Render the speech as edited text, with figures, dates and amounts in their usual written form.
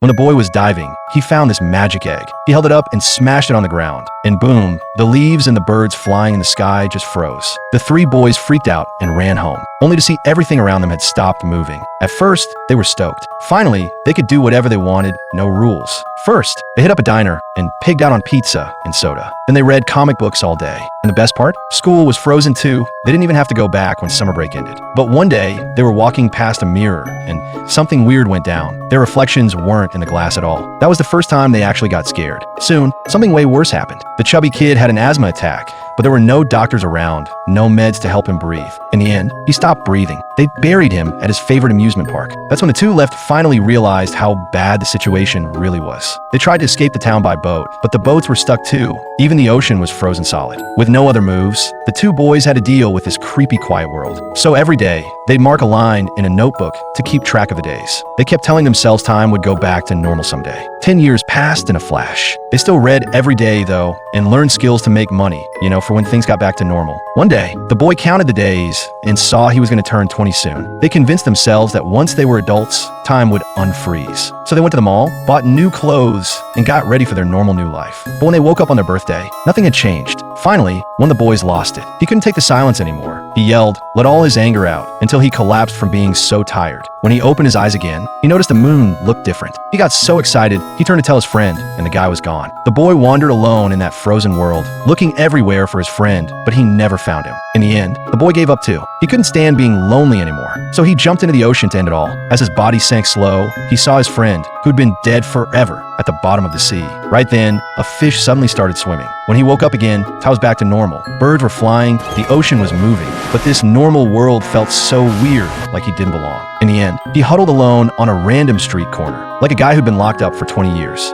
When the boy was diving, he found this magic egg. He held it up and smashed it on the ground. And boom, the leaves and the birds flying in the sky just froze. The three boys freaked out and ran home, only to see everything around them had stopped moving. At first, they were stoked. Finally, they could do whatever they wanted, no rules. First, they hit up a diner and pigged out on pizza and soda. Then they read comic books all day. And the best part? School was frozen too. They didn't even have to go back when summer break ended. But one day, they were walking past a mirror and something weird went down. Their reflections weren't in the glass at all. That was the first time they actually got scared. Soon, something way worse happened. The chubby kid had an asthma attack, but there were no doctors around, no meds to help him breathe. In the end, he stopped breathing. They buried him at his favorite amusement park. That's when the two left finally realized how bad the situation really was. They tried to escape the town by boat, but the boats were stuck too. Even the ocean was frozen solid. With no other moves, the two boys had to deal with this creepy quiet world. So every day, they'd mark a line in a notebook to keep track of the days. They kept telling themselves time would go back to normal someday. 10 years passed in a flash. They still read every day though, and learned skills to make money, for when things got back to normal. One day, the boy counted the days and saw he was going to turn 20 soon. They convinced themselves that once they were adults, time would unfreeze. So they went to the mall, bought new clothes, and got ready for their normal new life. But when they woke up on their birthday, nothing had changed. Finally, one of the boys lost it. He couldn't take the silence anymore. He yelled, let all his anger out, until he collapsed from being so tired. When he opened his eyes again, he noticed the moon looked different. He got so excited, he turned to tell his friend, and the guy was gone. The boy wandered alone in that frozen world, looking everywhere for his friend, but he never found him. In the end, the boy gave up too. He couldn't stand being lonely anymore, so he jumped into the ocean to end it all. As his body sank slow, he saw his friend, who'd been dead forever, at the bottom of the sea. Right then, a fish suddenly started swimming. When he woke up again, time was back to normal. Birds were flying, the ocean was moving, but this normal world felt so weird, like he didn't belong. In the end, he huddled alone on a random street corner, like a guy who'd been locked up for 20 years.